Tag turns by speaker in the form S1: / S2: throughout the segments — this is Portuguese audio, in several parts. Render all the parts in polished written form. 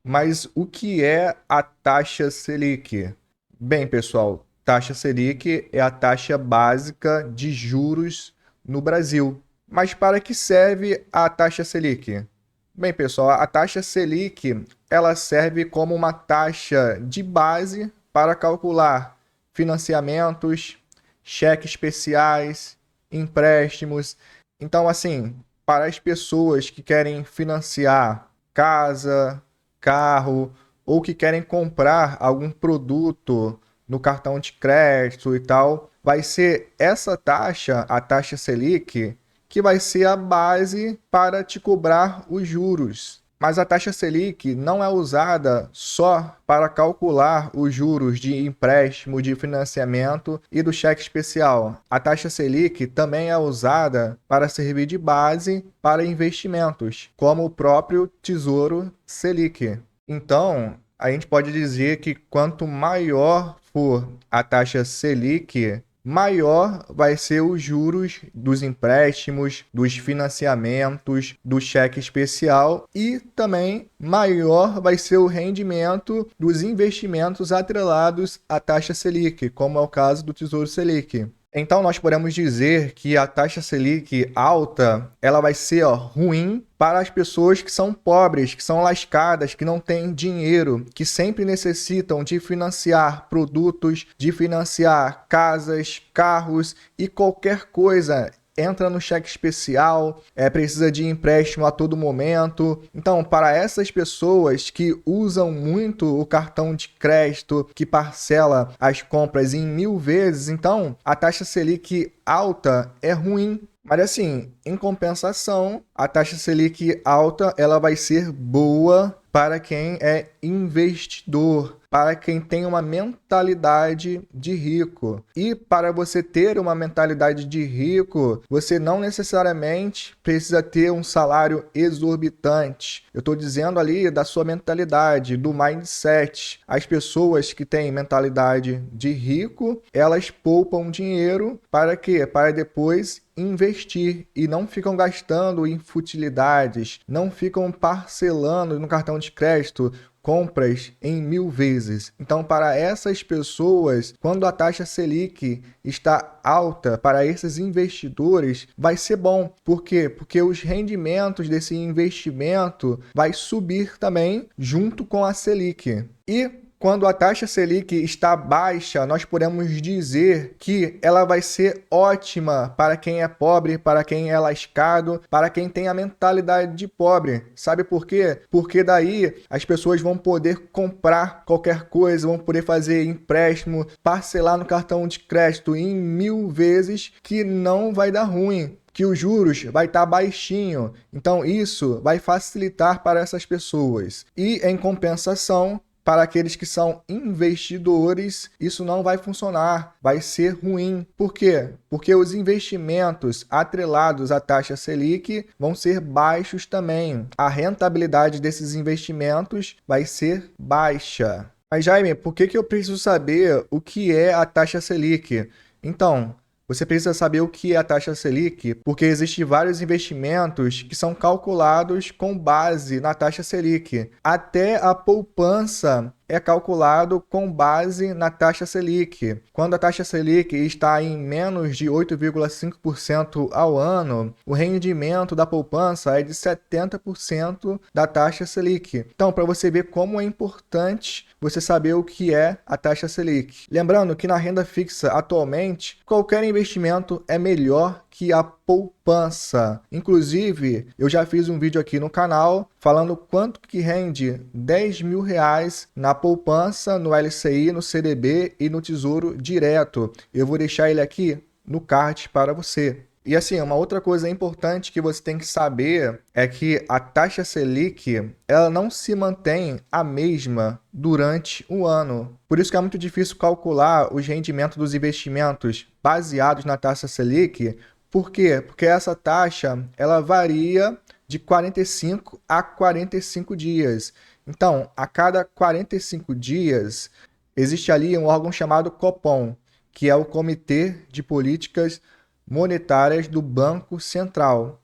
S1: Mas o que é a taxa Selic? Bem, pessoal, taxa Selic é a taxa básica de juros no Brasil. Mas para que serve a taxa Selic? Bem, pessoal, a taxa Selic, ela serve como uma taxa de base para calcular financiamentos, cheques especiais, empréstimos. Então, assim, para as pessoas que querem financiar casa, carro ou que querem comprar algum produto no cartão de crédito e tal, vai ser essa taxa, a taxa Selic, que vai ser a base para te cobrar os juros. Mas a taxa Selic não é usada só para calcular os juros de empréstimo, de financiamento e do cheque especial. A taxa Selic também é usada para servir de base para investimentos, como o próprio Tesouro Selic. Então, a gente pode dizer que quanto maior for a taxa Selic, maior vai ser os juros dos empréstimos, dos financiamentos, do cheque especial e também maior vai ser o rendimento dos investimentos atrelados à taxa Selic, como é o caso do Tesouro Selic. Então nós podemos dizer que a taxa Selic alta, ela vai ser ruim para as pessoas que são pobres, que são lascadas, que não têm dinheiro, que sempre necessitam de financiar produtos, de financiar casas, carros e qualquer coisa entra no cheque especial, precisa de empréstimo a todo momento. Então, para essas pessoas que usam muito o cartão de crédito, que parcela as compras em 1000 vezes, então a taxa Selic alta é ruim. Mas assim, em compensação, a taxa Selic alta ela vai ser boa para quem é investidor, para quem tem uma mentalidade de rico. E para você ter uma mentalidade de rico, você não necessariamente precisa ter um salário exorbitante. Eu estou dizendo ali da sua mentalidade, do mindset. As pessoas que têm mentalidade de rico, elas poupam dinheiro para quê? Para depois investir e não ficam gastando em futilidades, não ficam parcelando no cartão de crédito compras em 1000 vezes. Então, para essas pessoas, quando a taxa Selic está alta, para esses investidores, vai ser bom. Por quê? Porque os rendimentos desse investimento vai subir também junto com a Selic. E quando a taxa Selic está baixa, nós podemos dizer que ela vai ser ótima para quem é pobre, para quem é lascado, para quem tem a mentalidade de pobre. Sabe por quê? Porque daí as pessoas vão poder comprar qualquer coisa, vão poder fazer empréstimo, parcelar no cartão de crédito em 1000 vezes, que não vai dar ruim, que os juros vai estar baixinho. Então isso vai facilitar para essas pessoas. E em compensação, para aqueles que são investidores, isso não vai funcionar, vai ser ruim. Por quê? Porque os investimentos atrelados à taxa Selic vão ser baixos também. A rentabilidade desses investimentos vai ser baixa. Mas, Jaime, por que eu preciso saber o que é a taxa Selic? Então, você precisa saber o que é a taxa Selic, porque existem vários investimentos que são calculados com base na taxa Selic. Até a poupança é calculado com base na taxa Selic. Quando a taxa Selic está em menos de 8,5% ao ano, o rendimento da poupança é de 70% da taxa Selic. Então, para você ver como é importante você saber o que é a taxa Selic. Lembrando que na renda fixa atualmente, qualquer investimento é melhor que a poupança. Inclusive, eu já fiz um vídeo aqui no canal falando quanto que rende 10 mil reais na poupança, no LCI, no CDB e no Tesouro Direto. Eu vou deixar ele aqui no card para você. E assim, uma outra coisa importante que você tem que saber é que a taxa Selic, ela não se mantém a mesma durante o ano. Por isso que é muito difícil calcular os rendimentos dos investimentos baseados na taxa Selic. Por quê? Porque essa taxa, ela varia de 45 a 45 dias. Então, a cada 45 dias, existe ali um órgão chamado Copom, que é o Comitê de Políticas Monetárias do Banco Central.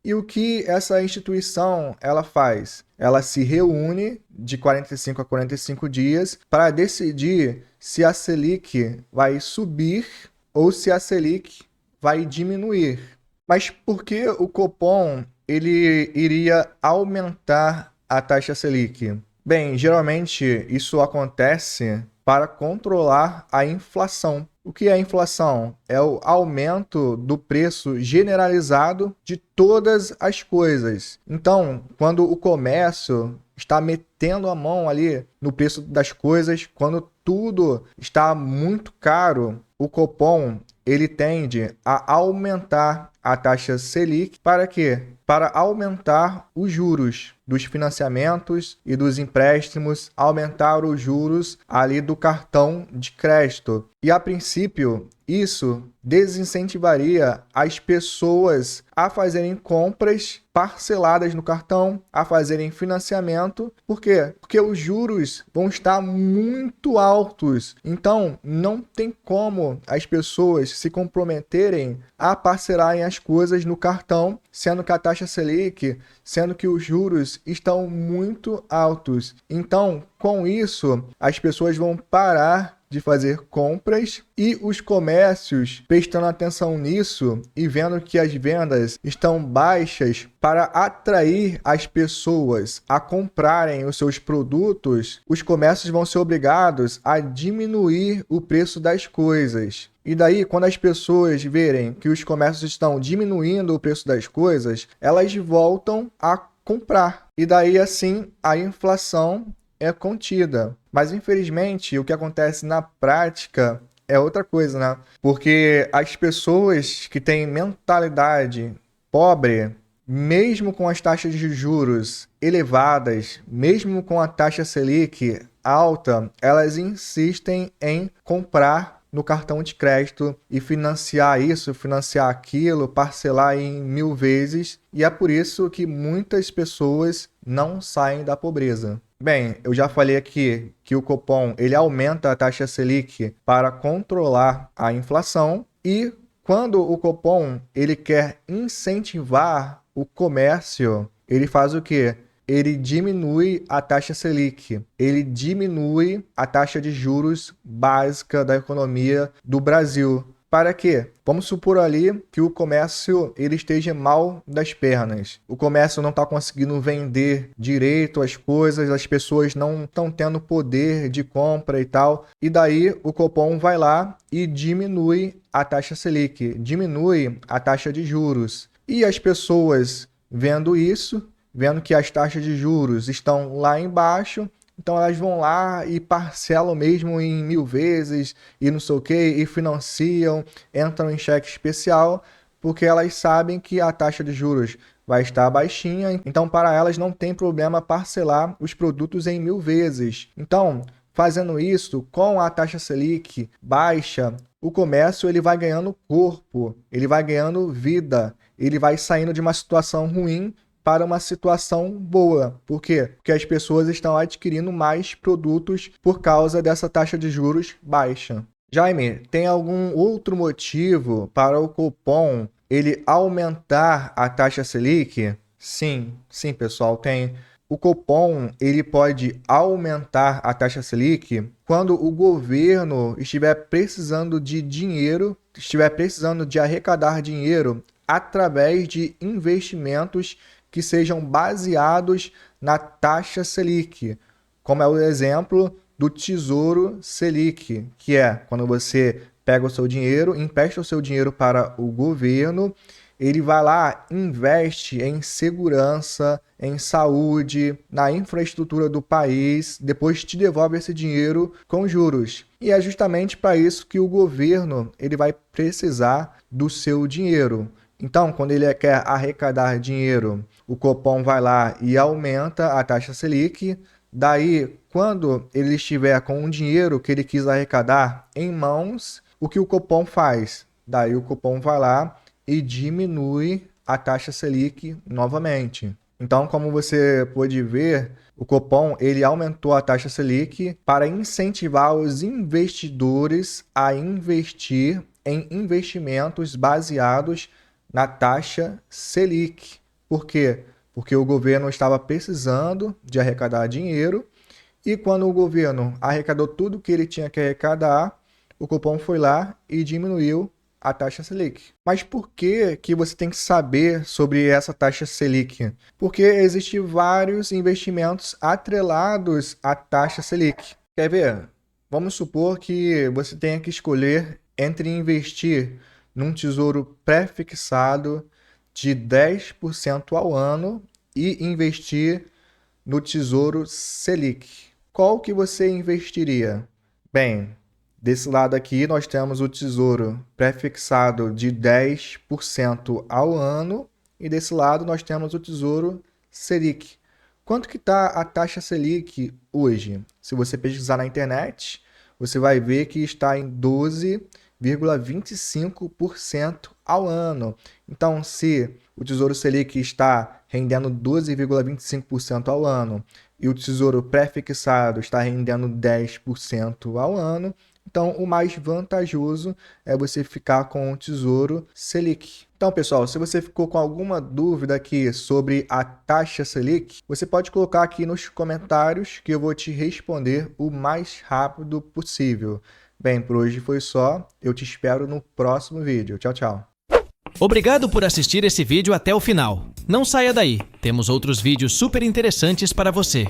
S1: E o que essa instituição ela faz? Ela se reúne de 45 a 45 dias para decidir se a Selic vai subir ou se a Selic vai diminuir. Mas por que o Copom ele iria aumentar a taxa Selic? Bem, geralmente isso acontece para controlar a inflação. O que é a inflação? É o aumento do preço generalizado de todas as coisas. Então, quando o comércio está metendo a mão ali no preço das coisas, quando tudo está muito caro, o Copom ele tende a aumentar a taxa Selic para quê? Para aumentar os juros dos financiamentos e dos empréstimos, aumentar os juros ali do cartão de crédito. E a princípio, isso desincentivaria as pessoas a fazerem compras parceladas no cartão, a fazerem financiamento. Por quê? Porque os juros vão estar muito altos. Então, não tem como as pessoas se comprometerem a parcelarem as coisas no cartão, sendo que a taxa Selic, sendo que os juros estão muito altos. Então, com isso, as pessoas vão parar de fazer compras e os comércios, prestando atenção nisso e vendo que as vendas estão baixas, para atrair as pessoas a comprarem os seus produtos, os comércios vão ser obrigados a diminuir o preço das coisas. E daí, quando as pessoas verem que os comércios estão diminuindo o preço das coisas, elas voltam a comprar. E daí, assim, a inflação é contida. Mas, infelizmente, o que acontece na prática é outra coisa, né? Porque as pessoas que têm mentalidade pobre, mesmo com as taxas de juros elevadas, mesmo com a taxa Selic alta, elas insistem em comprar no cartão de crédito e financiar isso, financiar aquilo, parcelar em 1000 vezes. E é por isso que muitas pessoas não saem da pobreza. Bem, eu já falei aqui que o Copom ele aumenta a taxa Selic para controlar a inflação e quando o Copom ele quer incentivar o comércio, ele faz o quê? Ele diminui a taxa Selic, ele diminui a taxa de juros básica da economia do Brasil. Para quê? Vamos supor ali que o comércio ele esteja mal das pernas. O comércio não está conseguindo vender direito as coisas, as pessoas não estão tendo poder de compra e tal. E daí o Copom vai lá e diminui a taxa Selic, diminui a taxa de juros. E as pessoas vendo isso, vendo que as taxas de juros estão lá embaixo, então elas vão lá e parcelam mesmo em 1000 vezes e não sei o que, e financiam, entram em cheque especial, porque elas sabem que a taxa de juros vai estar baixinha, então para elas não tem problema parcelar os produtos em 1000 vezes. Então, fazendo isso, com a taxa Selic baixa, o comércio ele vai ganhando corpo, ele vai ganhando vida, ele vai saindo de uma situação ruim para uma situação boa. Por quê? Porque as pessoas estão adquirindo mais produtos por causa dessa taxa de juros baixa. Jaime, tem algum outro motivo para o Copom ele aumentar a taxa Selic? Sim, pessoal, tem. O Copom ele pode aumentar a taxa Selic quando o governo estiver precisando de dinheiro, estiver precisando de arrecadar dinheiro através de investimentos que sejam baseados na taxa Selic, como é o exemplo do Tesouro Selic, que é quando você pega o seu dinheiro, empresta o seu dinheiro para o governo, ele vai lá, investe em segurança, em saúde, na infraestrutura do país, depois te devolve esse dinheiro com juros. E é justamente para isso que o governo ele vai precisar do seu dinheiro. Então, quando ele quer arrecadar dinheiro, o Copom vai lá e aumenta a taxa Selic. Daí, quando ele estiver com o dinheiro que ele quis arrecadar em mãos, o que o Copom faz? Daí o Copom vai lá e diminui a taxa Selic novamente. Então, como você pode ver, o Copom ele aumentou a taxa Selic para incentivar os investidores a investir em investimentos baseados na taxa Selic. Por quê? Porque o governo estava precisando de arrecadar dinheiro e quando o governo arrecadou tudo que ele tinha que arrecadar, o Copom foi lá e diminuiu a taxa Selic. Mas por que você tem que saber sobre essa taxa Selic? Porque existem vários investimentos atrelados à taxa Selic. Quer ver? Vamos supor que você tenha que escolher entre investir num tesouro pré-fixado de 10% ao ano e investir no Tesouro Selic. Qual que você investiria? Bem, desse lado aqui nós temos o Tesouro pré-fixado de 10% ao ano e desse lado nós temos o Tesouro Selic. Quanto que está a taxa Selic hoje? Se você pesquisar na internet, você vai ver que está em 12,25% ao ano. Então, se o Tesouro Selic está rendendo 12,25% ao ano e o Tesouro pré-fixado está rendendo 10% ao ano, então o mais vantajoso é você ficar com o Tesouro Selic. Então, pessoal, se você ficou com alguma dúvida aqui sobre a taxa Selic, você pode colocar aqui nos comentários que eu vou te responder o mais rápido possível. Bem, por hoje foi só. Eu te espero no próximo vídeo. Tchau, tchau.
S2: Obrigado por assistir esse vídeo até o final. Não saia daí, temos outros vídeos super interessantes para você.